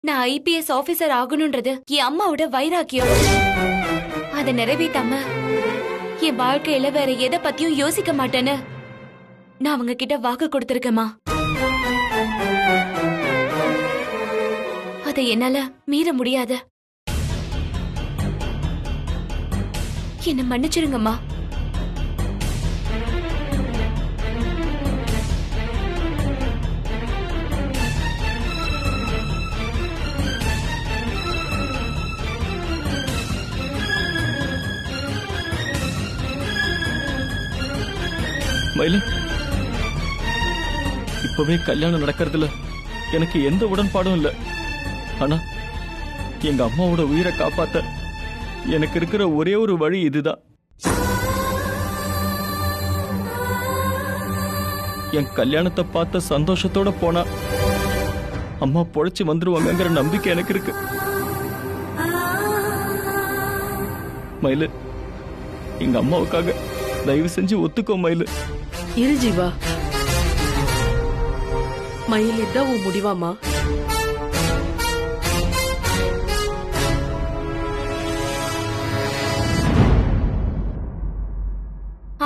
நான் IPS officer ஆகணும்ன்றது என் அம்மாவோட வைராக்கியம். அதை நிறைவேத்தாம என் வாழ்க்கையில வேற எதை பத்தியும் யோசிக்க மாட்டேன்னு நான் அவங்க கிட்ட வாக்கு கொடுத்திருக்கேமா. அதை என்னால மீற முடியாது. என்ன மன்னிச்சிருங்கம்மா. மயிலு, இப்பவே கல்யாணம் நடக்கிறதுல எனக்கு எந்த உடன்பாடும் இல்ல. ஆனா எங்க அம்மாவோட உயிரை காப்பாத்த எனக்கு இருக்கிற ஒரே ஒரு வழி இதுதான். என் கல்யாணத்தை பார்த்த சந்தோஷத்தோட போனா அம்மா பொழைச்சு வந்துருவாங்கங்கிற நம்பிக்கை எனக்கு இருக்கு. மயிலு, எங்க அம்மாவுக்காக தயவு செஞ்சு ஒத்துக்கோ மயிலு. இரு ஜீவா, மயில் இதான் உன் முடிவாமா?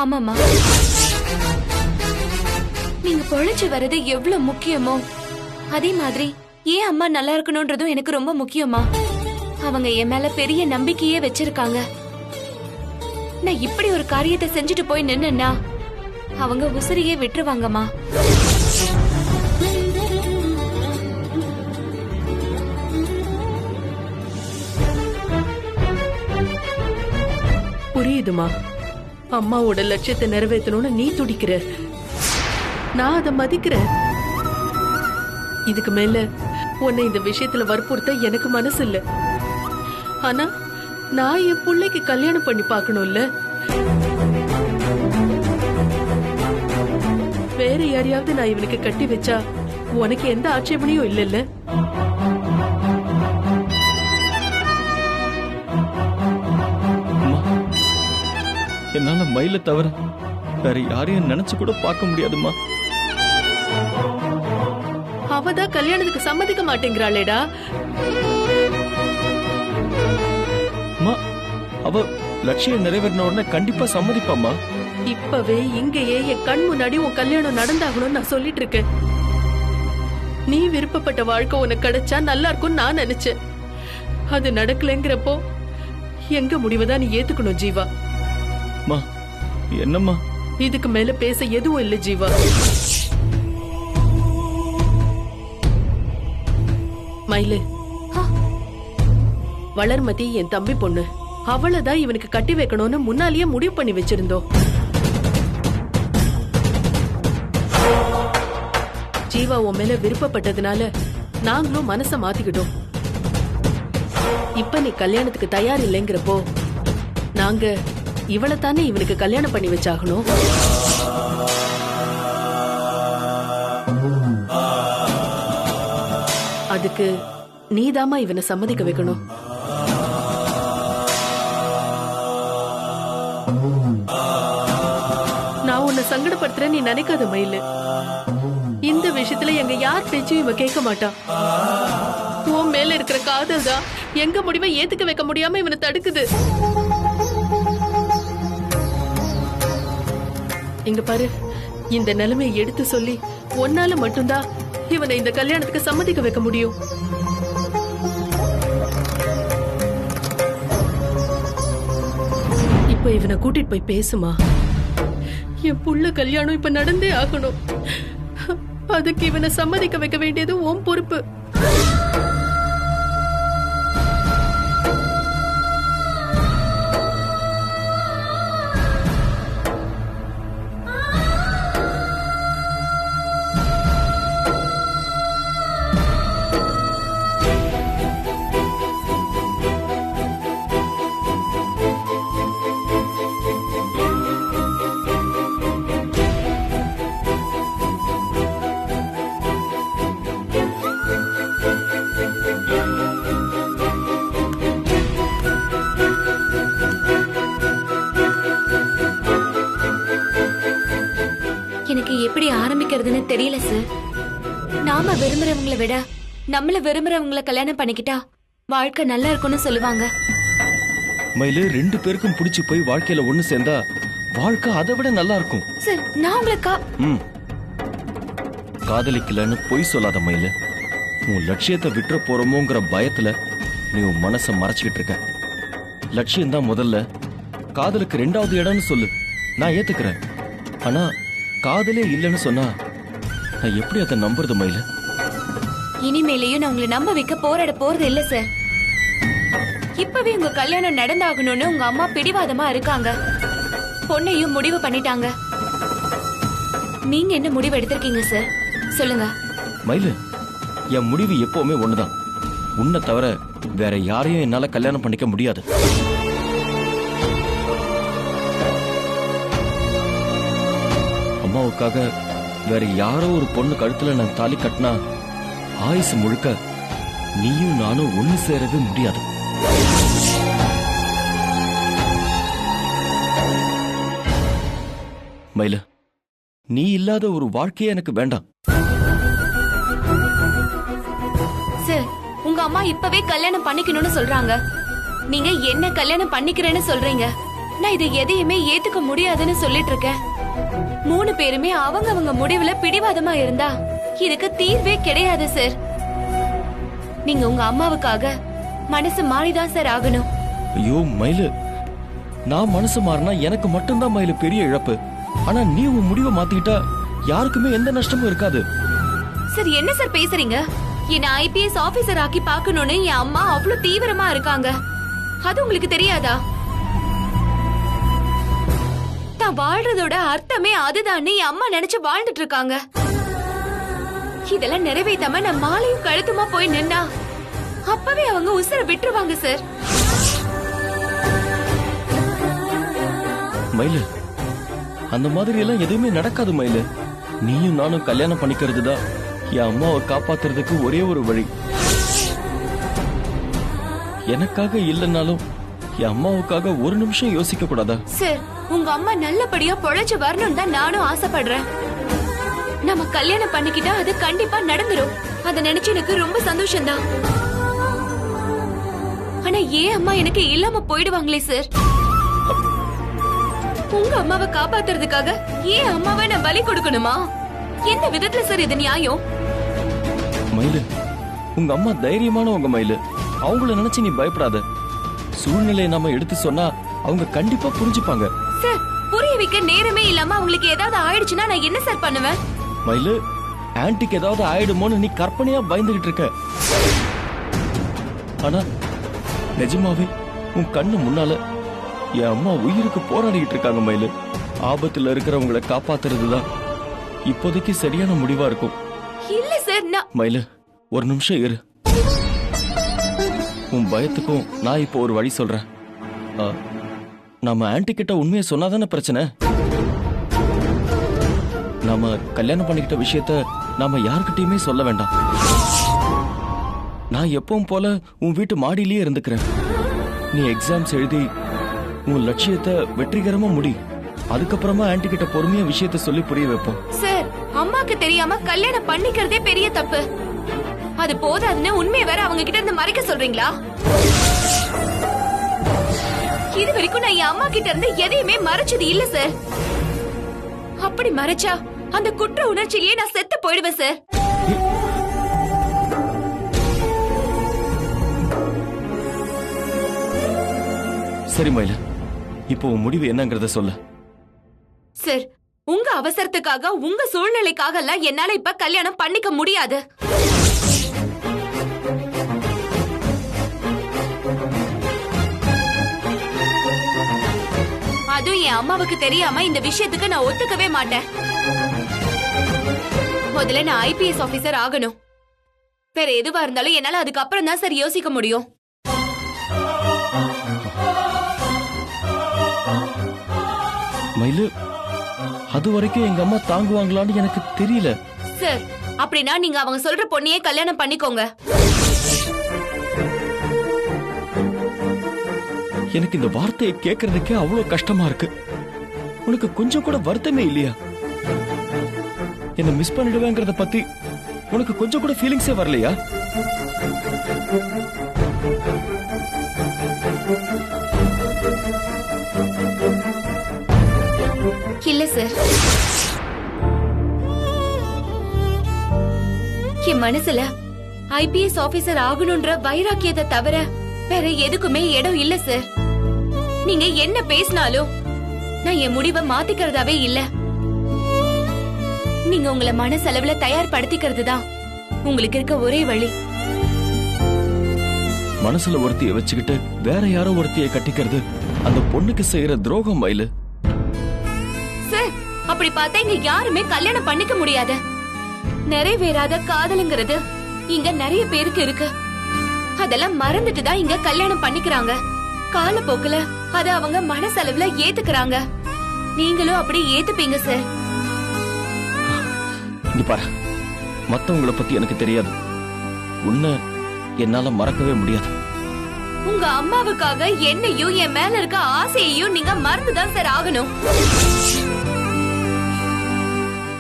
ஆமாமா, நீங்க பொழைச்சு வர்றது எவ்வளவு முக்கியமோ அதே மாதிரி ஏன் அம்மா நல்லா இருக்கணும்ன்றதும் எனக்கு ரொம்ப முக்கியமா. அவங்க என் மேல பெரிய நம்பிக்கையே வச்சிருக்காங்க. நான் இப்படி ஒரு காரியத்தை செஞ்சுட்டு போய் நின்னா அவங்க உசிரியே விட்டுருவாங்கம்மா. புரியுதுமா, அம்மாவோட லட்சியத்தை நிறைவேற்றணும்னு நீ துடிக்கிற, நான் அதை மதிக்கிறேன். இதுக்கு மேல உன்னை இந்த விஷயத்துல வற்புறுத்த எனக்கு மனசு இல்ல. ஆனா நான் என் பிள்ளைக்கு கல்யாணம் பண்ணி பார்க்கணும்ல. வேற யாரையாவது நான் இவனுக்கு கட்டி வச்சா உனக்கு எந்த ஆட்சேபனையும் இல்லல்ல? என்னால மயில தவிர வேற யாரையும் நினைச்சு கூட பார்க்க முடியாதுமா. அவதான் கல்யாணத்துக்கு சம்மதிக்க மாட்டேங்கிறாளேடா. அவ லட்சியம் நிறைவேறின உடனே கண்டிப்பா சம்மதிப்பாமா. இப்பவே இங்கேயே என் கண் முன்னாடி உன் கல்யாணம் நடந்தாகணும்னு நான் சொல்லிட்டு இருக்கேன். நீ விருப்பப்பட்ட வாழ்க்கை உனக்கு கிடைச்சா நல்லா இருக்கும் நான் நினைச்சேன். அது நடக்கலைங்கிறப்போ எங்க முடிவுதான் நீ ஏத்துக்கணும் ஜீவா. என்னம்மா, இதுக்கு மேல பேச எதுவும் இல்ல ஜீவா. மயிலு, வளர்மதி என் தம்பி பொண்ணு, அவளதான் இவனுக்கு கட்டி வைக்கணும்னு முன்னாலேயே முடிவு பண்ணி வச்சிருந்தோம். ஜீவா உன் மேல விருப்பப்பட்டதுனால நாங்களும் மனச மாத்திக்கிட்டோம். இப்ப நீ கல்யாணத்துக்கு தயார் இல்லைங்கிறப்போ நாங்க இவளைத்தானே இவனுக்கு கல்யாணம் பண்ணி வச்சாகணும். அதுக்கு நீதாமா இவனை சம்மதிக்க வைக்கணும். நான் உன்னை சங்கடப்படுத்துறேன் நீ நினைக்காத மயிலு. இந்த விஷயத்துல எங்க யார் பேச்சும் இவ கேட்க மாட்டான். உன் மேல இருக்கிற காதல் தான் எங்க முடிவை ஏத்துக்க வைக்க முடியாம இவனை தடுக்குது. இங்க பாரு, இந்த நிலைமையை எடுத்து சொல்லி ஒன்னால மட்டும்தான் இவனை இந்த கல்யாணத்துக்கு சம்மதிக்க வைக்க முடியும். இப்ப இவனை கூட்டிட்டு போய் பேசுமா. என் புள்ள கல்யாணம் இப்ப நடந்தே ஆகணும். அதுக்கு இவனை சம்மதிக்க வைக்க வேண்டியது உன் பொறுப்பு. எனக்கு எப்படி ஆரம்பிக்கிறதுன்னு தெரியல சார். நாம விரும்புறவங்களை விட நம்மள விரும்புறவங்களை கல்யாணம் பண்ணிக்கிட்டா வாழ்க்கை நல்லா இருக்கும்னு சொல்லுவாங்க. மயிலு, 2 பேருக்கும் பிடிச்சு போய் வாழ்க்கையில ஒண்ணு சேர்ந்தா வாழ்க்கை அதை விட நல்லா இருக்கும். சார், நான் உங்களுக்கு ம். காதலிக்கலன்னு பொய் சொல்லாத மயிலு. உன் லட்சியத்தை விட்டுற போறோமோங்கிற பயத்துல நீ உன் மனசை மறைச்சுக்கிட்டு இருக்க. லட்சியம் தான் முதல்ல, காதலுக்கு 2வது இடம்னு சொல்லு, நான் ஏத்துக்கிறேன். ஆனா காதலே இல்லைன்னு சொன்னா நான் எப்படி அதை நம்புறது மயிலு? இனிமேலையும் நான் உங்களை நம்ப வைக்க போராட போறது இல்ல சார். இப்பவே உங்க கல்யாணம் நடந்தாகணும்னு உங்க அம்மா பிடிவாதமா இருக்காங்க. பொண்ணையும் முடிவு பண்ணிட்டாங்க. நீங்க என்ன முடிவு எடுத்திருக்கீங்க சார்? சொல்லுங்க. மயிலு, என் முடிவு எப்பவுமே ஒண்ணுதான். உன்னை தவிர வேற யாரையும் என்னால கல்யாணம் பண்ணிக்க முடியாது. அம்மாவுக்காக வேற யாரோ ஒரு பொண்ணு கழுத்துல நான் தாலி கட்டினா ஆயுசு முழுக்க நீயும் நானும் ஒண்ணு சேரவே முடியாது. மயில, நீ இல்லாத ஒரு வாழ்க்கையே எனக்கு வேண்டாம். சார், உங்க அம்மா இப்பவே கல்யாணம் பண்ணிக்கணும்னு சொல்றாங்க. நீங்க என்ன கல்யாணம் பண்ணிக்கிறேன்னு சொல்றீங்க. நான் இதை எதையுமே ஏத்துக்க முடியாதுன்னு சொல்லிட்டு இருக்கேன். 3 பேருமே அவங்க முடிவுல பிடிவாதமா இருந்தா இதுக்கு தீர்வே கிடையாது சார். நீங்க உங்க அம்மாவுக்காக மனசு மாறிதான் சார் ஆகணும். ஐயோ மயிலு, நான் மனசு மாறினா எனக்கு மட்டும்தான் மயிலு பெரிய இழப்பு. ஆனா நீ உன் முடிவை மாத்திக்கிட்டா யாருக்குமே எந்த நஷ்டமும் இருக்காது. சார், என்ன சார் பேசுறீங்க? என்ன IPS ஆபீசர் ஆக்கி பார்க்கணும்னு என் அம்மா அவ்வளவு தீவிரமா இருக்காங்க. அது உங்களுக்கு தெரியாதா? தான் வாழ்றதோட அர்த்தமே அதுதான்னு என் அம்மா நினைச்சு வாழ்ந்துட்டு இருக்காங்க. இதெல்லாம் நிறைவேத்தாம நான் மாலையும் கழுத்துமா போய் நின்னா அப்பவே அவங்க உசுரை விட்டுருவாங்க சார். மயிலு, அந்த மாதிரி எல்லாம் எதுவுமே நடக்காது மயிலு. நீயும் நானும் கல்யாணம் பண்ணிக்கிறது தான் என் அம்மாவை காப்பாத்துறதுக்கு ஒரே ஒரு வழி. எனக்காக இல்லைன்னாலும் என் அம்மாவுக்காக ஒரு நிமிஷம் யோசிக்க கூடாதா? சார், உங்க அம்மா நல்லபடியா பொழைச்சு வரணும் தான் நானும் ஆசைப்படுறேன். நம்ம கல்யாணம் பண்ணிக்கிட்டா அது கண்டிப்பா நடந்துரும். அத நினைச்சு எனக்கு ரொம்ப சந்தோஷம் தான். ஆனா ஏன் அம்மா எனக்கு இல்லாம போயிடுவாங்களே சார்? உங்க அம்மாவை காப்பாத்துறதுக்காக ஏன் அம்மாவை நான் பலி கொடுக்கணுமா? எந்த விதத்துல சார் இது நியாயம்? மயிலு, உங்க அம்மா தைரியமானவங்க மயிலு. அவங்கள நினைச்சு நீ பயப்படாத. சூழ்நிலையை நாம எடுத்து சொன்னா அவங்க கண்டிப்பா புரிஞ்சுப்பாங்க. சார், புரிய வைக்க நேரமே இல்லாம அவங்களுக்கு ஏதாவது ஆயிடுச்சுன்னா நான் என்ன சார் பண்ணுவேன்? மயிலு, ஆன்டிக்கு ஏதாவது ஆயிடுமோன்னு நீ கற்பனையா பயந்துகிட்டு இருக்க. ஆனா நிஜமாவே உன் கண்ணு முன்னால என் அம்மா உயிருக்கு போராடிக்கிட்டு இருக்காங்க மயிலு. ஆபத்துல இருக்கிறவங்களை காப்பாத்துறதுதான் இப்போதைக்கு சரியான முடிவா இருக்கும். இல்ல சார், மயிலு, ஒரு நிமிஷம் இரு. உன் பயத்துக்கும் நான் இப்போ ஒரு வழி சொல்றேன். நாம ஆன்டி கிட்ட உண்மையை சொன்னாதானே பிரச்சனை. நாம கல்யாணம் பண்ணிக்கிட்ட விஷயத்த நாம யாருக்கிட்டயுமே சொல்ல வேண்டாம். நான் எப்பவும் போல உன் வீட்டு மாடியிலேயே இருந்துக்கிறேன். நீ எக்ஸாம்ஸ் எழுதி உன் லட்சியத்தை வெற்றிகரமா முடி. அதுக்கப்புறமா ஆன்டி கிட்ட பொறுமையா விஷயத்த சொல்லி புரிய வைப்போம். சார், அம்மாக்கு தெரியாம கல்யாணம் பண்ணிக்கிறதே பெரிய தப்பு. அது போதாதுன்னு உண்மையை வேற அவங்க கிட்ட இருந்து மறைக்க சொல்றீங்களா? இது வரைக்கும் நான் என் அம்மா கிட்ட இருந்து எதையுமே மறைச்சது இல்ல சார். அப்படி மறைச்சா அந்த குற்ற உணர்ச்சியிலேயே நான் செத்து போயிடுவேன் சார். சரி மயில, இப்போ உன் முடிவு என்னங்கறத சொல்லு. சார், உங்க அவசரத்துக்காக உங்க சூழ்நிலைக்காக எல்லாம் என்னால இப்ப கல்யாணம் பண்ணிக்க முடியாது. அதுவும் என் அம்மாவுக்கு தெரியாம இந்த விஷயத்துக்கு நான் ஒத்துக்கவே மாட்டேன். முதல்ல நான் IPS ஆபீசர் ஆகணும். வேற எதுவா இருந்தாலும் என்னால அதுக்கப்புறம் தான் சார் யோசிக்க முடியும். மயிலு, அது வரைக்கும் எங்க அம்மா தாங்குவாங்களான்னு எனக்கு தெரியல. சார், அப்படின்னா நீங்க அவங்க சொல்ற பொண்ணையே கல்யாணம் பண்ணிக்கோங்க. எனக்கு இந்த வார்த்தையை கேட்கறதுக்கே அவ்வளவு கஷ்டமா இருக்கு. உனக்கு கொஞ்சம் கூட வருத்தமே இல்லையா? என்ன மிஸ் பண்ணிடுவேங்கிறத பத்தி உனக்கு கொஞ்சம் கூட ஃபீலிங்ஸே வரலையா? மனசுல ஐபிஎஸ் ஆபீசர் ஆகணும்ன்ற வைராக்கியத்தை தவிர வேற எதுக்குமே இடம் இல்ல சார். நீங்க என்ன பேசினாலும் நான் என் முடிவை மாத்திக்கிறதாவே இல்ல. நீங்க உங்களை மனசளவுல தயார்படுத்திக்கிறது தான் உங்களுக்கு இருக்க ஒரே வழி. மனசுல ஒருத்திய வச்சுக்கிட்டு வேற யாரோ ஒருத்திய கட்டிக்கிறது அந்த பொண்ணுக்கு செய்யற துரோகம் மயிலு. சார், அப்படி பார்த்தா இங்க யாருமே கல்யாணம் பண்ணிக்க முடியாது. நிறைவேறாத காதலுங்கிறது இங்க நிறைய பேருக்கு இருக்கு. அதெல்லாம் மறந்துட்டு தான் இங்க கல்யாணம் பண்ணிக்கிறாங்க. காலப்போக்குல அத அவங்க மனசளவுல ஏத்துக்கிறாங்க. நீங்களும் அப்படி ஏத்துப்பீங்க சார். இங்க பாரு, மத்தவங்கள பத்தி எனக்கு தெரியாது. உன்னை என்னால மறக்கவே முடியாது. உங்க அம்மாவுக்காக என்னையும் என் மேல இருக்க ஆசையையும் நீங்க மறந்துதான் சார் ஆகணும்.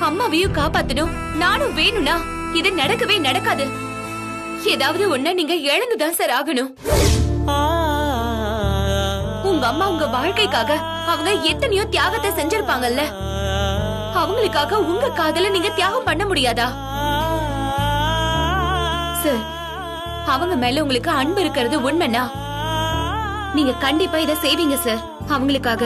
அம்மாவையும் காப்பாத்தணும், நானும் வேணும்னா இது நடக்கவே நடக்காது. ஏதாவது ஒண்ணு நீங்க இழந்துதான் சார் ஆகணும். உங்க அம்மா உங்க வாழ்க்கைக்காக அவங்க எத்தனையோ தியாகத்தை செஞ்சிருப்பாங்கல்ல. அவங்களுக்காக உங்க காதல நீங்க தியாகம் பண்ண முடியாதா சார்? அவங்க மேல உங்களுக்கு அன்பு இருக்கிறது உண்மைனா நீங்க கண்டிப்பா இத செய்வீங்க சார் அவங்களுக்காக.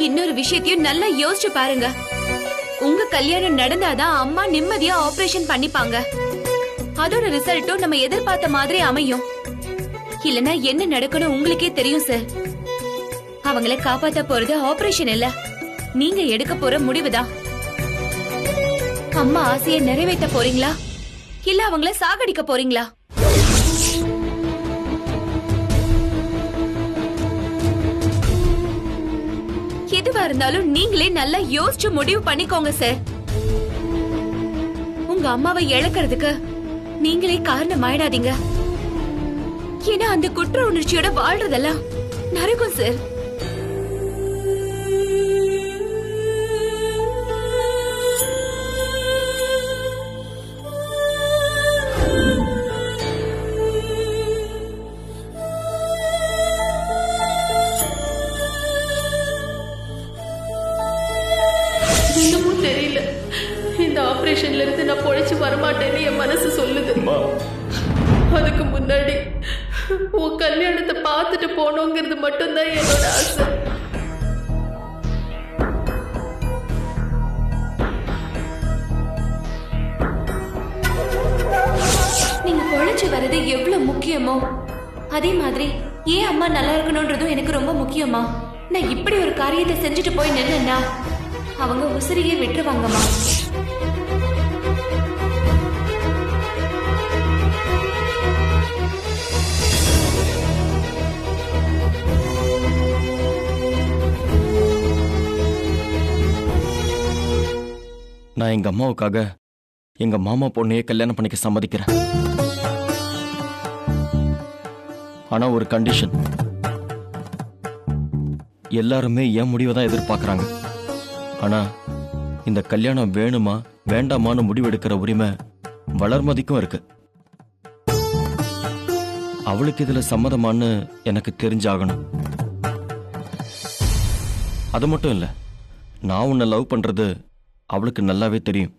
இன்னொரு விஷயத்தையும் நல்லா யோசிச்சு பாருங்க. உங்க கல்யாணம் நடந்தாதான் அம்மா நிம்மதியா ஆபரேஷன் பண்ணிப்பாங்க. அதோட ரிசல்ட்டும் நம்ம எதிர்பார்த்த மாதிரி அமையும். இல்லனா என்ன நடக்கணும் உங்களுக்கே தெரியும் சார். அவங்கள காப்பாத்த போறது ஆபரேஷன் இல்ல, நீங்க எடுக்க போற முடிவுதான். அம்மா ஆசையை நிறைவேற்ற போறீங்களா இல்ல அவங்கள சாகடிக்க போறீங்களா? எதுவா இருந்தாலும் நீங்களே நல்லா யோசிச்சு முடிவு பண்ணிக்கோங்க சார். உங்க அம்மாவை இழக்கிறதுக்கு நீங்களே காரணம் ஆயிடாதீங்க. ஏன்னா அந்த குற்ற உணர்ச்சியோட வாழ்றதெல்லாம் நரகம் சார். இன்னமும் தெரியல, இந்த ஆபரேஷன்ல இருந்து நான் பொழைச்சு வரமாட்டேன்னு என் மனசு சொல்லுது. அதுக்கு முன்னாடி உன் கல்யாணத்தை பார்த்துட்டு போனோங்கிறது மட்டும்தான் என்னோட ஆசை. நீங்க பொழைச்சு வர்றது எவ்வளவு முக்கியமோ அதே மாதிரி ஏன் அம்மா நல்லா இருக்கணும்ன்றதும் எனக்கு ரொம்ப முக்கியமா. நான் இப்படி ஒரு காரியத்தை செஞ்சுட்டு போய் நின்னா அவங்க உசிரியே விட்டுருவாங்கம்மா. நான் எங்க அம்மாவுக்காக எங்க மாமா பொண்ணையே கல்யாணம் பண்ணிக்க சம்மதிக்கிறேன். ஆனா ஒரு கண்டிஷன். எல்லாருமே என் முடிவை தான் எதிர்பார்க்கறாங்க. ஆனா இந்த கல்யாணம் வேணுமா வேண்டாமான்னு முடிவெடுக்கிற உரிமை வளர்மதிக்கும் இருக்கு. அவளுக்கு இதுல சம்மதமான்னு எனக்கு தெரிஞ்சாகணும். அது மட்டும் இல்ல, நான் உன்னை லவ் பண்றது அவளுக்கு நல்லாவே தெரியும்.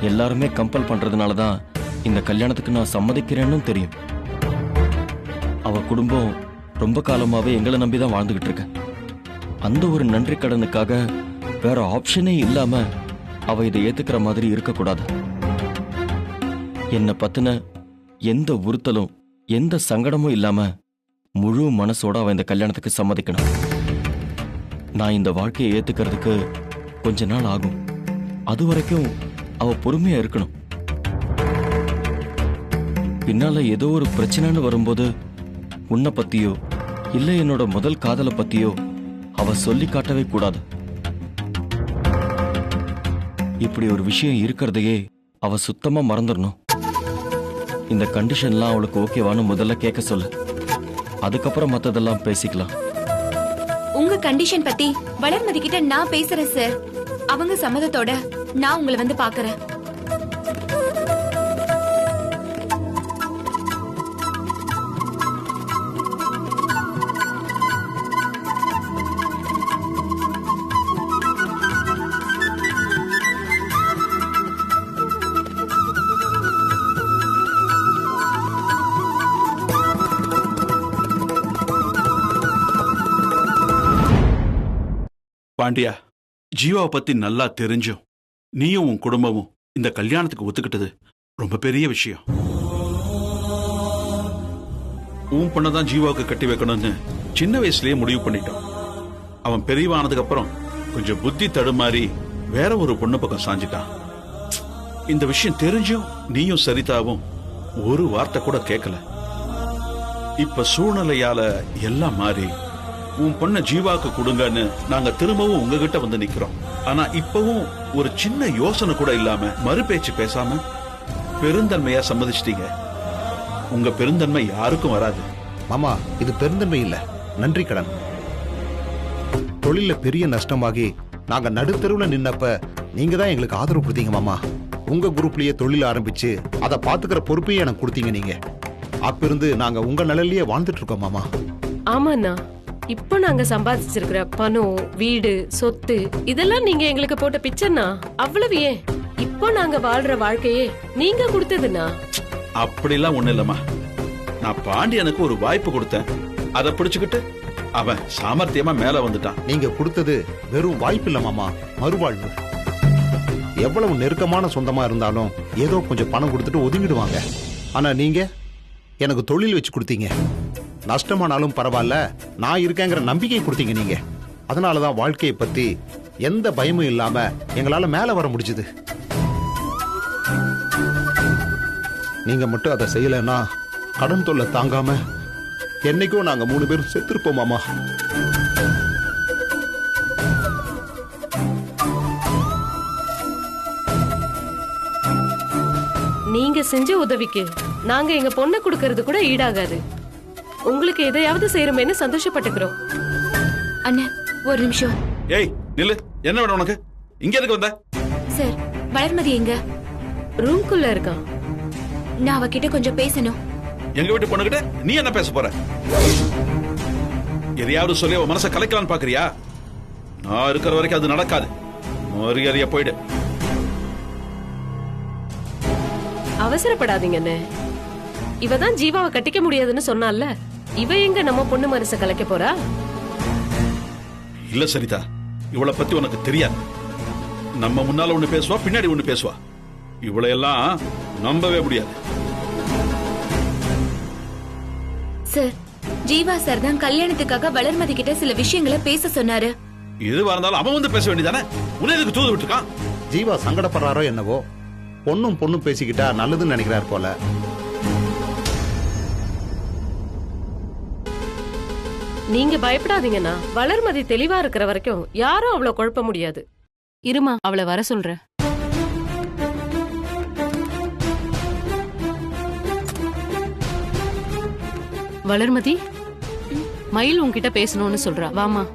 எல்லாருமே கம்பல் பண்றதுனால தான் இந்த கல்யாணத்துக்கு நான் சம்மதிக்கிறேன்னு தெரியும். அவ குடும்பம் ரொம்ப காலமாவே எங்களை நம்பிதான் வாழ்ந்துகிட்டு இருக்க. அந்த ஒரு நன்றி கடனுக்காக வேற ஆப்ஷனே இல்லாம அவ இதை ஏத்துக்கிற மாதிரி இருக்கக்கூடாது. என்னை பத்தின எந்த உறுத்தலும் எந்த சங்கடமும் இல்லாம முழு மனசோட அவ இந்த கல்யாணத்துக்கு சம்மதிக்கணும். நான் இந்த வாழ்க்கையை ஏத்துக்கிறதுக்கு கொஞ்ச நாள் ஆகும். அது வரைக்கும் அவ பொறுமையா இருக்கணும். பின்னால ஏதோ ஒரு பிரச்சனைன்னு வரும்போது உன்னை பத்தியோ இல்ல என்னோட முதல் காதலை பத்தியோ அவ சொல்லி காட்டவே கூடாது. இப்படி ஒரு விஷயம் இருக்கிறதையே அவ சுத்தமா மறந்துடணும். இந்த கண்டிஷன்லாம் அவளுக்கு ஓகேவான்னு முதல்ல கேட்க சொல்லு. அதுக்கப்புறம் மத்ததெல்லாம் பேசிக்கலாம். உங்க கண்டிஷன் பத்தி வளர்மதி கிட்ட நான் பேசுறேன் சார். அவங்க சம்மதத்தோட நான் உங்களை வந்து பாக்குறேன். பாண்டியா, ஜீவாவை பத்தி நல்லா தெரிஞ்சும் நீயும் உன் குடும்பமும் இந்த கல்யாணத்துக்கு ஒத்துக்கிட்டது ரொம்ப பெரிய விஷயம். உன் பொண்ணதான் ஜீவாவுக்கு கட்டி வைக்கணும்னு சின்ன வயசுலயே முடிவு பண்ணிட்டோம். அவன் பெரியவானதுக்கு அப்புறம் கொஞ்சம் புத்தி தடுமாறி வேற ஒரு பொண்ணு பக்கம் சாஞ்சிட்டான். இந்த விஷயம் தெரிஞ்சும் நீயும் சரிதாவும் ஒரு வார்த்தை கூட கேட்கல. இப்ப சூழ்நிலையால எல்லாம் மாறி உன் பொண்ண ஜீவாக்கு கொடுங்கன்னு நாங்க திரும்பவும் உங்ககிட்ட வந்து நிக்கிறோம். ஆனா இப்பவும் ஒரு சின்ன யோசனை கூட இல்லாம மறுபேச்சு பேசாம பெருந்தன்மையா சம்மதிச்சிட்டீங்க. உங்க பெருந்தன்மை யாருக்கும் வராது. மாமா, இது பெருந்தன்மை இல்ல, நன்றி கடன். தொழில பெரிய நஷ்டமாகி நாங்க நடுத்தருவுல நின்னப்ப நீங்க தான் எங்களுக்கு ஆதரவு கொடுத்தீங்க மாமா. உங்க குரூப்லயே தொழில் ஆரம்பிச்சு அதை பாத்துக்கிற பொறுப்பையே எனக்கு கொடுத்தீங்க நீங்க. அப்பிருந்து நாங்க உங்க நிலையிலேயே வாழ்ந்துட்டு இருக்கோம் மாமா. ஆமாண்ணா, இப்போ நாங்க சம்பாதிச்சிருக்கிற பணம், வீடு, சொத்து இதெல்லாம் நீங்க எங்களுக்கு போட்ட பிச்சைண்ணா. அவ்வளவு ஏன், இப்போ நாங்க வாழ்ற வாழ்க்கையே நீங்க கொடுத்ததுண்ணா. அப்படிலாம் ஒண்ணு இல்லம்மா. நான் பாண்டியனுக்கு ஒரு வாய்ப்பு கொடுத்தேன். அதை பிடிச்சுக்கிட்டு அவன் சாமர்த்தியமா மேல வந்துட்டான். நீங்க கொடுத்தது வெறும் வாய்ப்பு இல்ல மாமா, மறுவாழ்வு. எவ்வளவு நெருக்கமான சொந்தமா இருந்தாலும் ஏதோ கொஞ்சம் பணம் கொடுத்துட்டு ஒதுங்கிடுவாங்க. ஆனா நீங்க எனக்கு தொழில் வச்சு கொடுத்தீங்க. நஷ்டமானாலும் பரவாயில்ல, நான் இருக்கேங்கிற நம்பிக்கை கொடுத்தீங்க நீங்க. அதனாலதான் வாழ்க்கையை பத்தி எந்த பயமும் இல்லாம எங்களால மேல வர முடிஞ்சது. நீங்க மட்டும் அதை செய்யலன்னா கடன் தொல்லை தாங்காம என்னைக்கும் நாங்க 3 பேரும் செத்துருப்போம் மாமா. நீங்க செஞ்ச உதவிக்கு நாங்க எங்க பொண்ணை கொடுக்கறது கூட ஈடாகாது. உங்களுக்கு எதையாவது செய்யறோமேன்னு சந்தோஷப்பட்டுக்கிறோம். அண்ணன் ஒரு நிமிஷம். ஏய் நில்லு, என்ன வேணும் உனக்கு? இங்க எதுக்கு வந்த? சார், வளர்மதி எங்க? ரூம்குள்ள இருக்கான். நான் அவகிட்ட கொஞ்சம் பேசணும். எங்க வீட்டு பொண்ணுகிட்ட நீ என்ன பேச போற? எதையாவது சொல்லி அவன் மனசை கலைக்கலான்னு பாக்குறியா? நான் இருக்கிற வரைக்கும் அது நடக்காது. மரியாதையா போயிடு. அவசரப்படாதீங்கன்னு. இவதான் ஜீவாவை கட்டிக்க முடியாதுன்னு சொன்னால, இவ எங்க நம்ம பொண்ணு மனசை கலைக்க போறா? இல்ல சரிதா, இவளை பத்தி உனக்கு தெரியாது. நம்ம முன்னால ஒண்ணு பேசுவா, பின்னாடி ஒண்ணு பேசுவா. இவளையெல்லாம் நம்பவே முடியாது. சார், ஜீவா சார் தான் கல்யாணத்துக்காக வளர்மதி கிட்ட சில விஷயங்களை பேச சொன்னாரு. எதுவா இருந்தாலும் அவன் வந்து பேச வேண்டியதானே? உன்னை எதுக்கு தூது விட்டுருக்கான்? ஜீவா சங்கடப்படுறாரோ என்னவோ, பொண்ணும் பேசிக்கிட்டா நல்லதுன்னு நினைக்கிறார் போல. நீங்க பயப்படாதீங்கண்ணா. வளர்மதி தெளிவா இருக்கிற வரைக்கும் யாரும் அவளை குழப்ப முடியாது. இருமா, அவளை வர சொல்றேன். வளர்மதி, மயில் உன்கிட்ட பேசணும்னு சொல்றா, வாமா.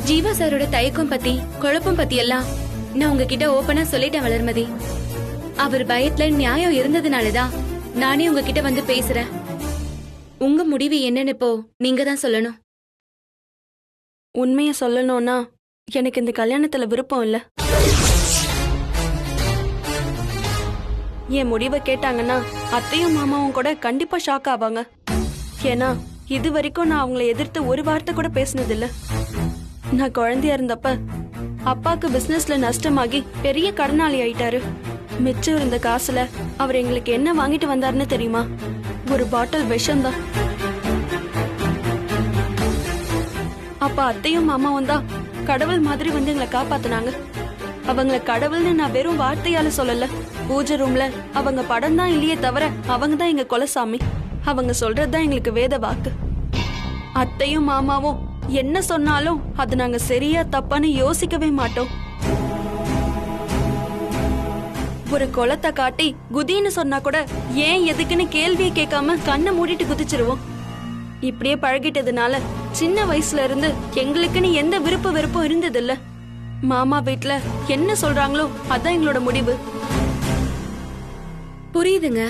ஜீவா சாரோட தயக்கம் பத்தி, குழப்பம் பத்தி எல்லாம் நான் உங்ககிட்ட ஓபனா சொல்லிட்டேன் வளர்மதி. அவர் பயத்துல நியாயம் இருந்ததுனாலதான் நானே உங்ககிட்ட வந்து பேசுறேன். உங்க முடிவு என்னன்னு இப்போ நீங்க தான் சொல்லணும். உண்மைய சொல்லணும்னா எனக்கு இந்த கல்யாணத்துல விருப்பம் இல்ல. என் முடிவை கேட்டாங்கன்னா அத்தையும் மாமாவும் கூட கண்டிப்பா ஷாக் ஆவாங்க. ஏன்னா இது வரைக்கும் நான் அவங்கள எதிர்த்து ஒரு வார்த்தை கூட பேசினதில்ல. நான் குழந்தையா இருந்தப்ப அப்பாக்கு பிசினஸ்ல நஷ்டமாகி பெரிய கடனாளி ஆயிட்டாரு. மிச்சம் இருந்த காசுல அவர் எங்களுக்கு என்ன வாங்கிட்டு வந்தாருன்னு தெரியுமா? ஒரு பாட்டில் விஷம்தான். அப்ப அத்தையும் மாமாவும் தான் கடவுள் மாதிரி வந்து எங்களை காப்பாத்தினாங்க. அவங்கள கடவுள்னு நான் வெறும் வார்த்தையால சொல்லல. பூஜை ரூம்ல அவங்க படம் தான் இல்லையே தவிர அவங்க தான் எங்க குலசாமி. அவங்க சொல்றதுதான் எங்களுக்கு வேத வாக்கு. அத்தையும் மாமாவும் என்ன சொன்னாலும் அது நாங்க சரியா தப்பான்னு யோசிக்கவே மாட்டோம். ஒரு குளத்தை காட்டி குதின்னு சொன்னா கூட ஏன் எதுக்குன்னு கேள்வியை கேட்காம கண்ணை மூடிட்டு குதிச்சிருவோம். இப்படியே பழகிட்டதுனால சின்ன வயசுல இருந்து எங்களுக்குன்னு எந்த விருப்ப வெறுப்பும் இருந்தது இல்ல. மாமா வீட்டுல என்ன சொல்றாங்களோ அதான் எங்களோட முடிவு. புரியுதுங்க.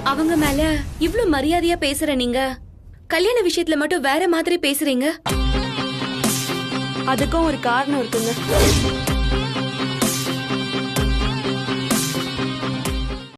அவங்க மேல இவ்ளோ மரியாதையா பேசுற நீங்க கல்யாண விஷயத்துல மட்டும் வேற மாதிரி பேசுறீங்க. அதுக்கும் ஒரு காரணம் இருக்குங்க.